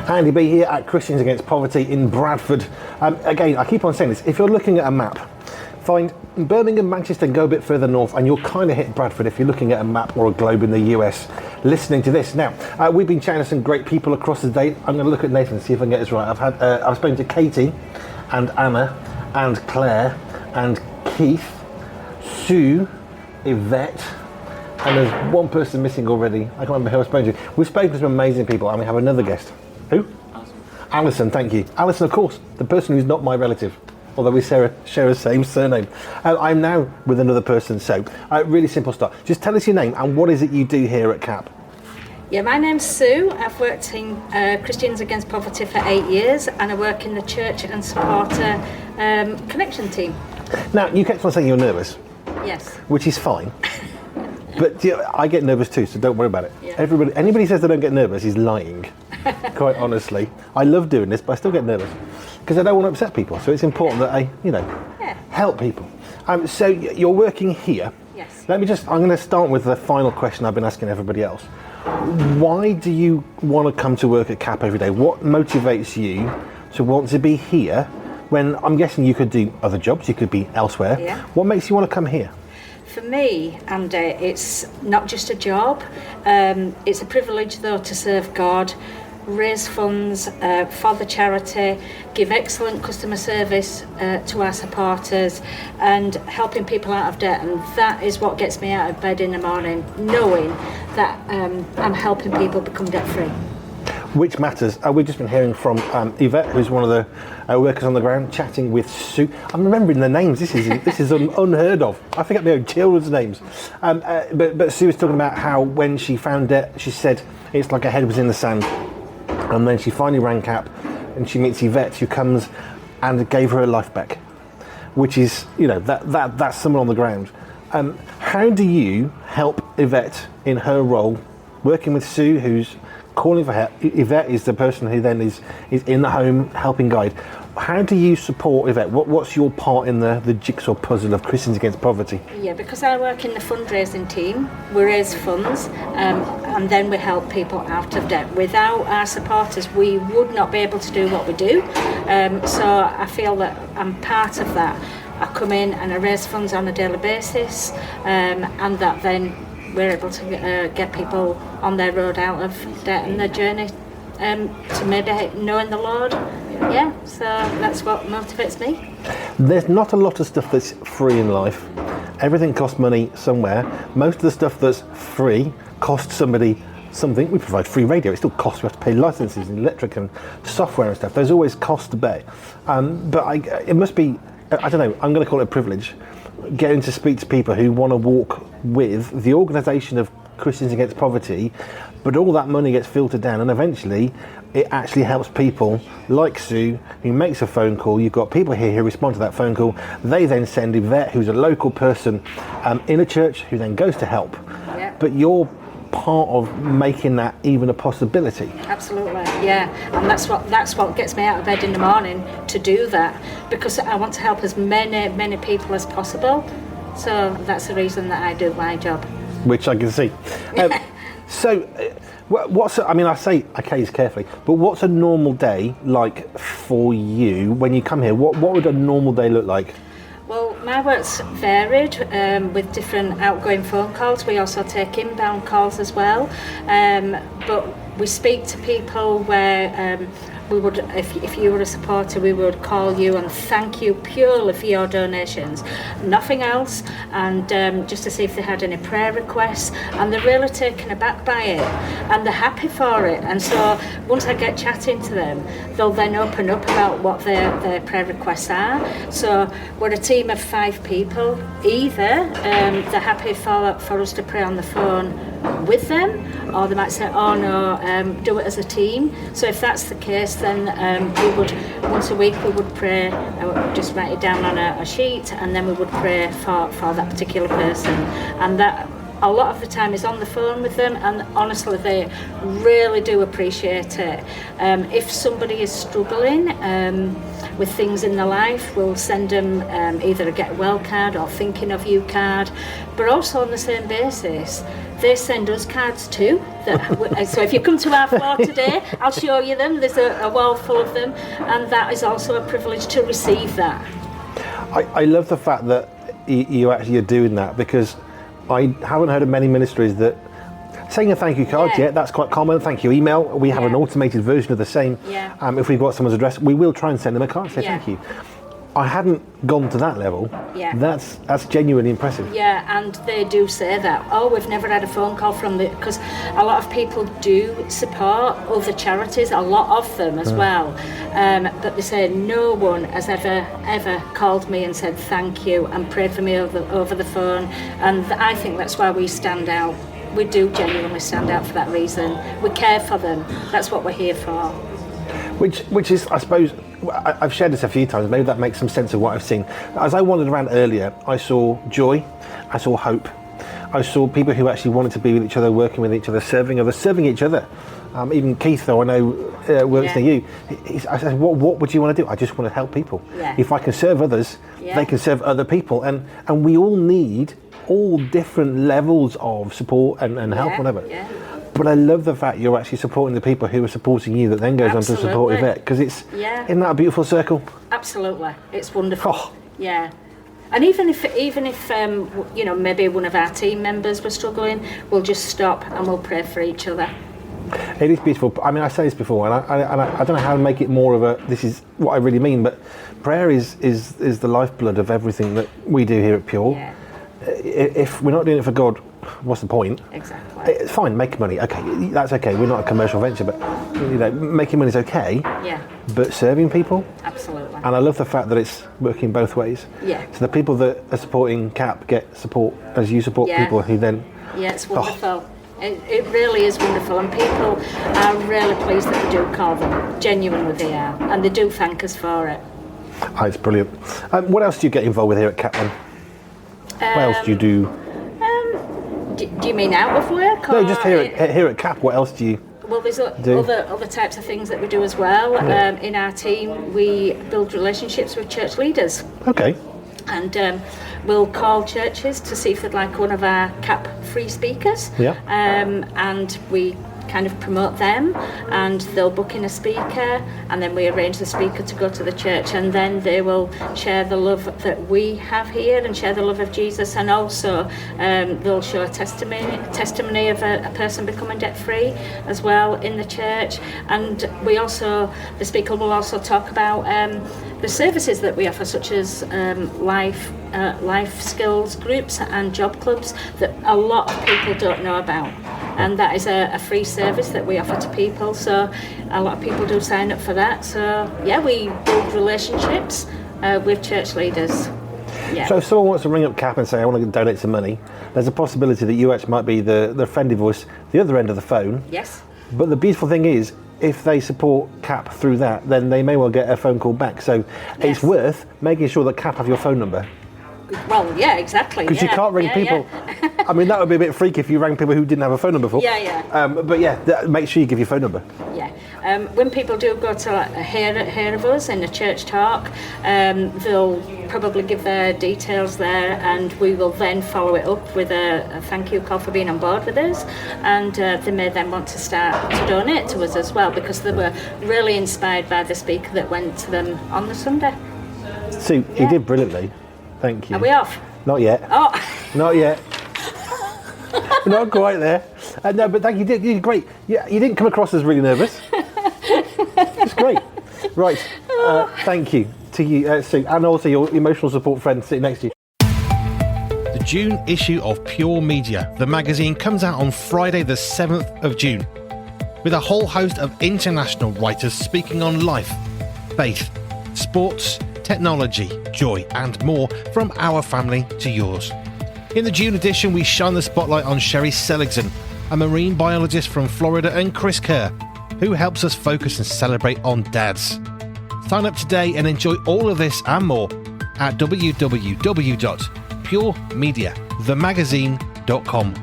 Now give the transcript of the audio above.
Andy B here at Christians Against Poverty in Bradford. Again, I keep on saying this, if you're looking at a map, find Birmingham, Manchester, and go a bit further north, and you'll kind of hit Bradford if you're looking at a map or a globe in the US listening to this. Now, we've been chatting to some great people across the day. I'm going to look at Nathan and see if I can get this right. I've spoken to Katie and Anna and Claire and Keith, Sue, Yvette, and there's one person missing already. I can't remember who I've spoken to. We've spoken to some amazing people, and we have another guest. Who? Alison, thank you. Alison, of course, the person who's not my relative, although we share the same surname. I'm now with another person, so really simple start. Just tell us your name and what is it you do here at CAP? Yeah, my name's Sue. I've worked in Christians Against Poverty for 8 years, and I work in the church and supporter connection team. Now, you kept on saying you're nervous. Yes. Which is fine. But yeah, I get nervous too, so don't worry about it. Yeah. Anybody says they don't get nervous is lying, quite honestly. I love doing this, but I still get nervous because I don't want to upset people. So it's important that I, help people. So you're working here. Yes. I'm going to start with the final question I've been asking everybody else. Why do you want to come to work at CAP every day? What motivates you to want to be here when I'm guessing you could do other jobs, you could be elsewhere? Yeah. What makes you want to come here? For me, Andy, it's not just a job. It's a privilege, though, to serve God, raise funds for the charity, give excellent customer service to our supporters, and helping people out of debt. And that is what gets me out of bed in the morning, knowing that I'm helping people become debt-free. Which matters. We've just been hearing from Yvette, who's one of the workers on the ground, chatting with Sue. I'm remembering the names. This is unheard of. I forget my own children's names. But Sue was talking about how when she found debt, she said it's like her head was in the sand. And then she finally rang CAP, and she meets Yvette, who comes and gave her life back. Which is, that's someone on the ground. How do you help Yvette in her role, working with Sue, who's calling for help? Yvette is the person who then is in the home helping guide. How do you support Yvette? What's your part in the jigsaw puzzle of Christians Against Poverty? Yeah, because I work in the fundraising team, we raise funds and then we help people out of debt. Without our supporters, we would not be able to do what we do. So I feel that I'm part of that. I come in and I raise funds on a daily basis, and that then we're able to get people on their road out of debt and their journey to maybe knowing the Lord. Yeah, so that's what motivates me. There's not a lot of stuff that's free in life. Everything costs money somewhere. Most of the stuff that's free costs somebody something. We provide free radio. It still costs. We have to pay licenses and electric and software and stuff. There's always cost to bear. But it must be, I don't know, I'm going to call it a privilege, getting to speak to people who want to walk with the organisation of Christians Against Poverty, but all that money gets filtered down, and eventually it actually helps people like Sue, who makes a phone call. You've got people here who respond to that phone call. They then send Yvette, who's a local person in a church, who then goes to help. Yeah. But you're part of making that even a possibility. Absolutely, yeah, and that's what gets me out of bed in the morning, to do that, because I want to help as many people as possible. So that's the reason that I do my job. Which I can see. So, I say occasions carefully, but what's a normal day like for you when you come here? What would a normal day look like? Well, my work's varied with different outgoing phone calls. We also take inbound calls as well, but we speak to people where we would, if you were a supporter, we would call you and thank you purely for your donations, nothing else, and just to see if they had any prayer requests, and they're really taken aback by it, and they're happy for it. And so once I get chatting to them, they'll then open up about what their prayer requests are. So we're a team of 5 people. Either they're happy for us to pray on the phone with them, or they might say, oh no, do it as a team. So if that's the case, then we would, once a week we would pray, just write it down on a sheet, and then we would pray for that particular person. And that a lot of the time is on the phone with them, and honestly they really do appreciate it. If somebody is struggling with things in their life, we'll send them either a get well card or thinking of you card, but also on the same basis they send us cards too. So if you come to our floor today, I'll show you them. There's a wall full of them, and that is also a privilege to receive that. I love the fact that you actually are doing that, because I haven't heard of many ministries that saying a thank you card. Yeah, that's quite common. Thank you email. We have an automated version of the same. Yeah. If we've got someone's address, we will try and send them a card, say thank you. I hadn't gone to that level. Yeah. That's genuinely impressive. Yeah, and they do say that. Oh, we've never had a phone call from the, because a lot of people do support other charities, a lot of them as well. But they say no one has ever called me and said thank you and prayed for me over the phone. And I think that's why we stand out. We do genuinely stand out for that reason. We care for them. That's what we're here for. Which is, I suppose, I've shared this a few times, maybe that makes some sense of what I've seen. As I wandered around earlier, I saw joy, I saw hope, I saw people who actually wanted to be with each other, working with each other, serving others, serving each other. Even Keith, though I know works near you, I said, what would you want to do? I just want to help people. Yeah. If I can serve others, they can serve other people. And we all need all different levels of support and help, whatever. Yeah. But I love the fact you're actually supporting the people who are supporting you, that then goes on to support Yvette, because isn't that a beautiful circle? Absolutely, it's wonderful. Oh. Yeah, and even if maybe one of our team members were struggling, we'll just stop and we'll pray for each other. It is beautiful. I mean, I say this before, and I don't know how to make it more of a. This is what I really mean, but prayer is the lifeblood of everything that we do here at Pure. Yeah. If we're not doing it for God, what's the point? Exactly. It's fine, making money, okay, that's okay. We're not a commercial venture, but making money is okay. Yeah. But serving people, absolutely. And I love the fact that it's working both ways. Yeah. So the people that are supporting CAP get support as you support people who then. Yeah, it's wonderful. It really is wonderful, and people are really pleased that we do call them. Genuinely, they are, and they do thank us for it. Oh, it's brilliant. What else do you get involved with here at CAP then? What else do you do? Do you mean out of work? No, just here at CAP. What else do you? Well, there's other types of things that we do as well. Yeah. In our team, we build relationships with church leaders. Okay. And we'll call churches to see if they'd like one of our CAP free speakers. Yeah. And we kind of promote them, and they'll book in a speaker, and then we arrange the speaker to go to the church, and then they will share the love that we have here and share the love of Jesus, and also they'll show a testimony of a person becoming debt free as well in the church. And the speaker will also talk about the services that we offer, such as life skills groups and job clubs that a lot of people don't know about. And that is a free service that we offer to people, so a lot of people do sign up for that. So we build relationships with church leaders. Yeah. So if someone wants to ring up CAP and say, I want to donate some money, there's a possibility that you actually might be the friendly voice, the other end of the phone. Yes. But the beautiful thing is, if they support CAP through that, then they may well get a phone call back. So it's worth making sure that CAP have your phone number. Well, yeah, exactly. Because you can't ring people. I mean, that would be a bit freaky if you rang people who didn't have a phone number before. But make sure you give your phone number. Yeah. When people do go to hear of us in a church talk, they'll probably give their details there, and we will then follow it up with a thank you call for being on board with us, and they may then want to start to donate to us as well, because they were really inspired by the speaker that went to them on the Sunday. Sue, you did brilliantly. Thank you. Are we off? Not yet. Oh. Not yet. Not quite there. No, but thank you. You did great. Yeah, you didn't come across as really nervous. It's great. Right. Thank you to you, Sue, and also your emotional support friend sitting next to you. The June issue of Pure Media, the magazine, comes out on Friday the 7th of June, with a whole host of international writers speaking on life, faith, sports, technology, joy and more, from our family to yours. In the June edition, we shine the spotlight on Sherry Seligson, a marine biologist from Florida, and Chris Kerr, who helps us focus and celebrate on dads. Sign up today and enjoy all of this and more at www.puremediathemagazine.com.